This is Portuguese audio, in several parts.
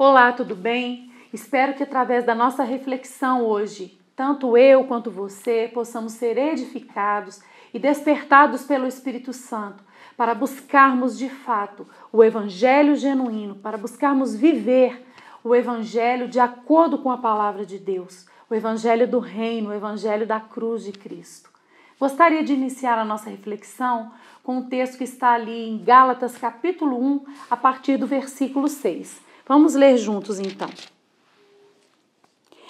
Olá, tudo bem? Espero que através da nossa reflexão hoje, tanto eu quanto você, possamos ser edificados e despertados pelo Espírito Santo para buscarmos de fato o Evangelho genuíno, para buscarmos viver o Evangelho de acordo com a palavra de Deus, o Evangelho do Reino, o Evangelho da cruz de Cristo. Gostaria de iniciar a nossa reflexão com um texto que está ali em Gálatas capítulo 1, a partir do versículo 6. Vamos ler juntos então.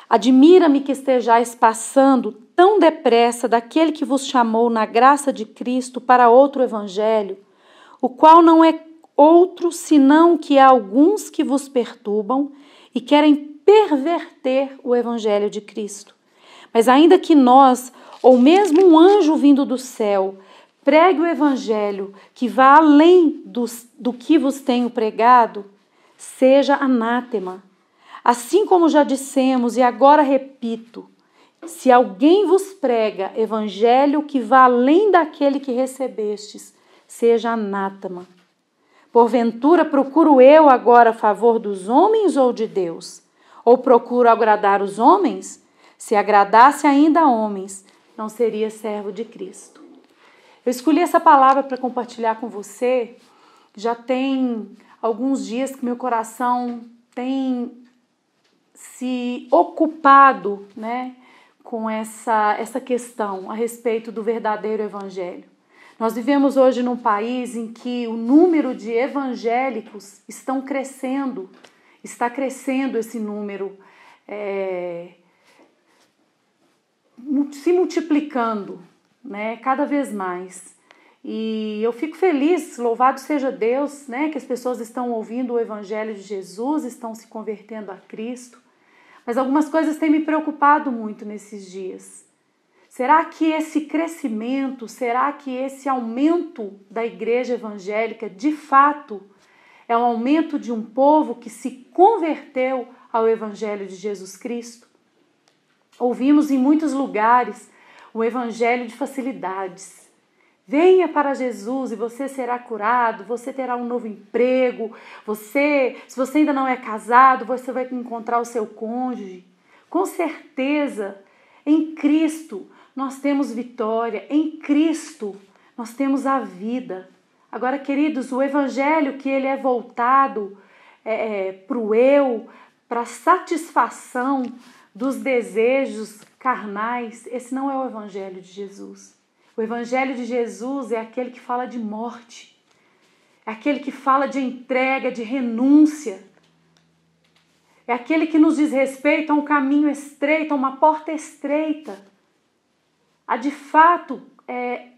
Admira-me que estejais passando tão depressa daquele que vos chamou na graça de Cristo para outro evangelho, o qual não é outro senão que há alguns que vos perturbam e querem perverter o evangelho de Cristo. Mas ainda que nós, ou mesmo um anjo vindo do céu, pregue o evangelho que vá além do que vos tenho pregado, seja anátema. Assim como já dissemos e agora repito, se alguém vos prega evangelho que vá além daquele que recebestes, seja anátema. Porventura procuro eu agora a favor dos homens ou de Deus? Ou procuro agradar os homens? Se agradasse ainda a homens, não seria servo de Cristo. Eu escolhi essa palavra para compartilhar com você. Já tem alguns dias que meu coração tem se ocupado, com essa questão a respeito do verdadeiro evangelho. Nós vivemos hoje num país em que o número de evangélicos está crescendo esse número, se multiplicando, cada vez mais. E eu fico feliz, louvado seja Deus, que as pessoas estão ouvindo o Evangelho de Jesus, estão se convertendo a Cristo. Mas algumas coisas têm me preocupado muito nesses dias. Será que esse crescimento, será que esse aumento da igreja evangélica, de fato, é um aumento de um povo que se converteu ao Evangelho de Jesus Cristo? Ouvimos em muitos lugares o Evangelho de facilidades. Venha para Jesus e você será curado, você terá um novo emprego, se você ainda não é casado, você vai encontrar o seu cônjuge. Com certeza, em Cristo nós temos vitória, em Cristo nós temos a vida. Agora, queridos, o evangelho que ele é voltado para o eu, para a satisfação dos desejos carnais, esse não é o evangelho de Jesus. O evangelho de Jesus é aquele que fala de morte, é aquele que fala de entrega, de renúncia, é aquele que nos diz respeito a um caminho estreito, a uma porta estreita, a de fato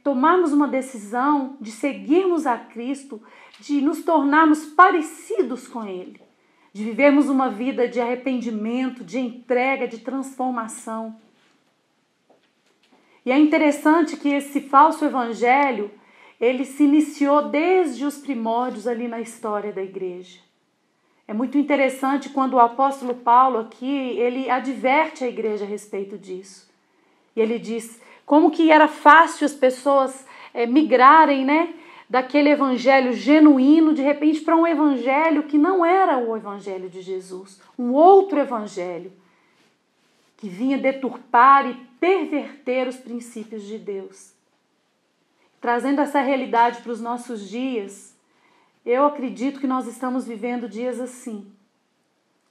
tomarmos uma decisão de seguirmos a Cristo, de nos tornarmos parecidos com Ele, de vivermos uma vida de arrependimento, de entrega, de transformação. E é interessante que esse falso evangelho, ele se iniciou desde os primórdios ali na história da igreja. É muito interessante quando o apóstolo Paulo aqui, ele adverte a igreja a respeito disso. E ele diz como que era fácil as pessoas migrarem, daquele evangelho genuíno, de repente, para um evangelho que não era o evangelho de Jesus, um outro evangelho, que vinha deturpar e perverter os princípios de Deus. Trazendo essa realidade para os nossos dias, eu acredito que nós estamos vivendo dias assim,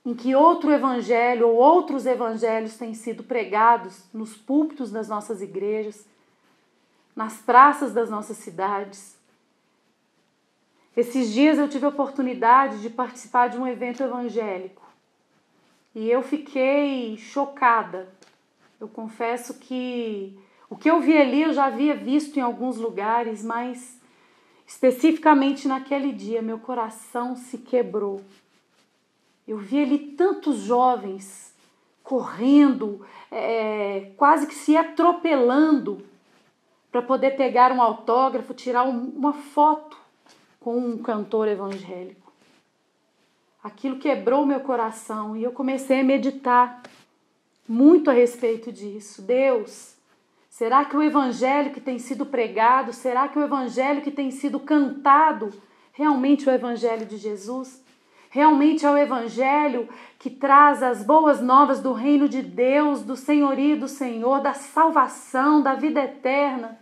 em que outro evangelho ou outros evangelhos têm sido pregados nos púlpitos das nossas igrejas, nas praças das nossas cidades. Esses dias eu tive a oportunidade de participar de um evento evangélico. E eu fiquei chocada. Eu confesso que o que eu vi ali eu já havia visto em alguns lugares, mas especificamente naquele dia meu coração se quebrou. Eu vi ali tantos jovens correndo, quase que se atropelando para poder pegar um autógrafo, tirar uma foto com um cantor evangélico. Aquilo quebrou meu coração e eu comecei a meditar muito a respeito disso. Deus, será que o evangelho que tem sido pregado, será que o evangelho que tem sido cantado, realmente é o evangelho de Jesus? Realmente é o Evangelho que traz as boas novas do reino de Deus, do senhorio do Senhor, da salvação, da vida eterna?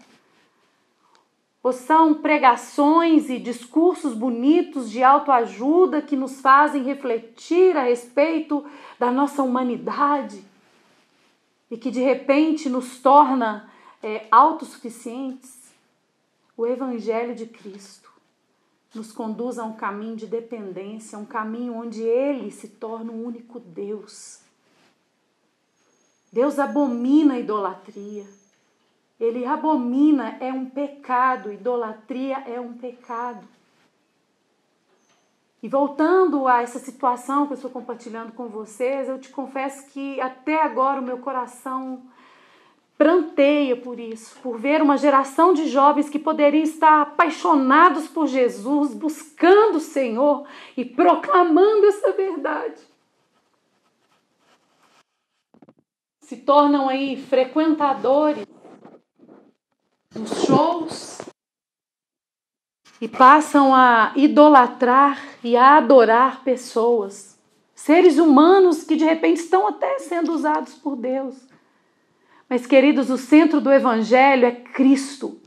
Ou são pregações e discursos bonitos de autoajuda que nos fazem refletir a respeito da nossa humanidade e que de repente nos torna autossuficientes? O Evangelho de Cristo nos conduz a um caminho de dependência, um caminho onde Ele se torna o único Deus. Deus abomina a idolatria. Ele abomina, é um pecado, idolatria é um pecado. E voltando a essa situação que eu estou compartilhando com vocês, eu te confesso que até agora o meu coração pranteia por isso, por ver uma geração de jovens que poderiam estar apaixonados por Jesus, buscando o Senhor e proclamando essa verdade. Se tornam aí frequentadores dos shows e passam a idolatrar e a adorar pessoas, seres humanos que de repente estão até sendo usados por Deus. Mas, queridos, o centro do Evangelho é Cristo.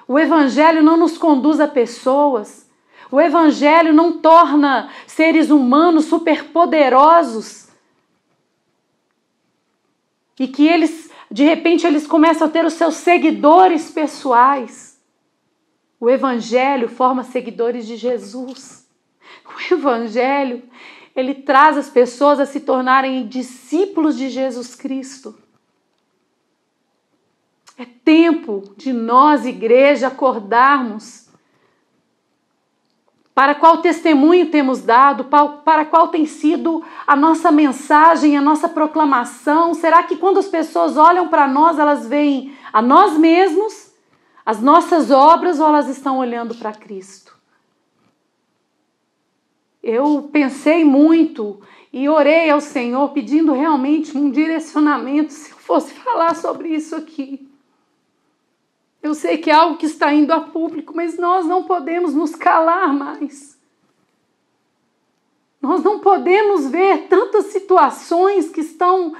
O Evangelho não nos conduz a pessoas. O Evangelho não torna seres humanos superpoderosos e que eles, de repente, eles começam a ter os seus seguidores pessoais. O Evangelho forma seguidores de Jesus. O Evangelho, ele traz as pessoas a se tornarem discípulos de Jesus Cristo. É tempo de nós, igreja, acordarmos. Para qual testemunho temos dado? Para qual tem sido a nossa mensagem, a nossa proclamação? Será que quando as pessoas olham para nós, elas veem a nós mesmos, as nossas obras, ou elas estão olhando para Cristo? Eu pensei muito e orei ao Senhor pedindo realmente um direcionamento se eu fosse falar sobre isso aqui. Eu sei que é algo que está indo a público, mas nós não podemos nos calar mais. Nós não podemos ver tantas situações que estão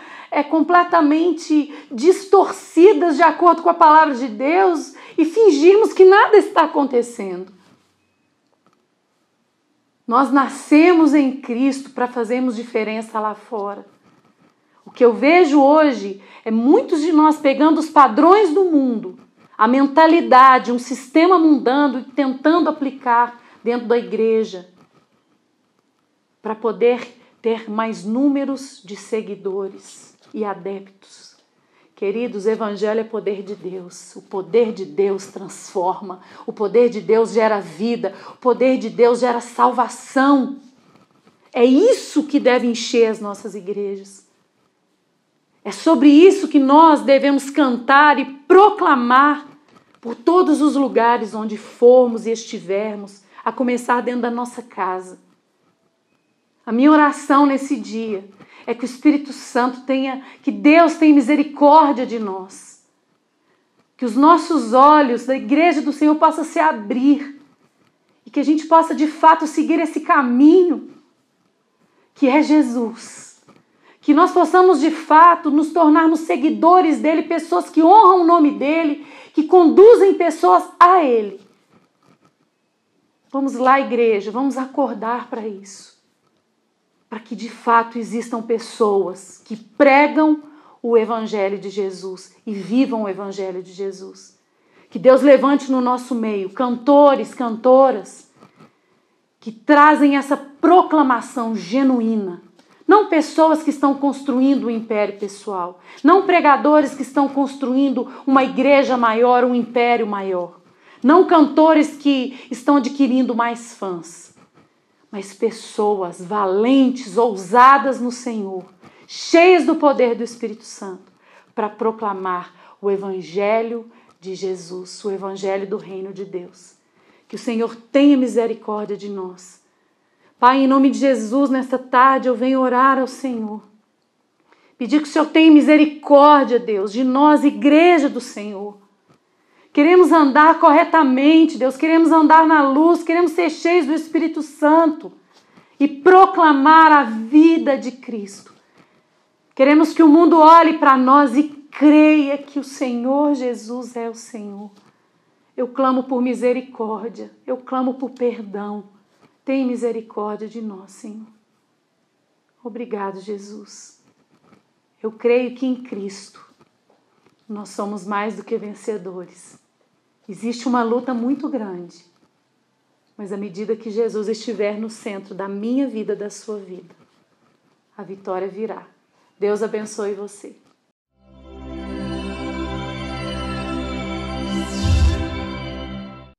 completamente distorcidas de acordo com a palavra de Deus e fingirmos que nada está acontecendo. Nós nascemos em Cristo para fazermos diferença lá fora. O que eu vejo hoje é muitos de nós pegando os padrões do mundo, a mentalidade, um sistema mundano e tentando aplicar dentro da igreja para poder ter mais números de seguidores e adeptos. Queridos, o Evangelho é poder de Deus. O poder de Deus transforma. O poder de Deus gera vida. O poder de Deus gera salvação. É isso que deve encher as nossas igrejas. É sobre isso que nós devemos cantar e proclamar por todos os lugares onde formos e estivermos, a começar dentro da nossa casa. A minha oração nesse dia é que o Espírito Santo que Deus tenha misericórdia de nós. Que os nossos olhos da igreja do Senhor possam se abrir e que a gente possa de fato seguir esse caminho que é Jesus. Que nós possamos de fato nos tornarmos seguidores dele, pessoas que honram o nome dele, que conduzem pessoas a ele. Vamos lá, igreja, vamos acordar para isso. Para que de fato existam pessoas que pregam o Evangelho de Jesus e vivam o Evangelho de Jesus. Que Deus levante no nosso meio cantores, cantoras, que trazem essa proclamação genuína. Não pessoas que estão construindo um império pessoal. Não pregadores que estão construindo uma igreja maior, um império maior. Não cantores que estão adquirindo mais fãs. Mas pessoas valentes, ousadas no Senhor, cheias do poder do Espírito Santo, para proclamar o Evangelho de Jesus, o Evangelho do Reino de Deus. Que o Senhor tenha misericórdia de nós. Pai, em nome de Jesus, nesta tarde eu venho orar ao Senhor. Pedir que o Senhor tenha misericórdia, Deus, de nós, igreja do Senhor. Queremos andar corretamente, Deus, queremos andar na luz, queremos ser cheios do Espírito Santo. e proclamar a vida de Cristo. Queremos que o mundo olhe para nós e creia que o Senhor Jesus é o Senhor. Eu clamo por misericórdia, eu clamo por perdão. Tem misericórdia de nós, Senhor. Obrigado, Jesus. Eu creio que em Cristo nós somos mais do que vencedores. Existe uma luta muito grande, mas à medida que Jesus estiver no centro da minha vida, da sua vida, a vitória virá. Deus abençoe você.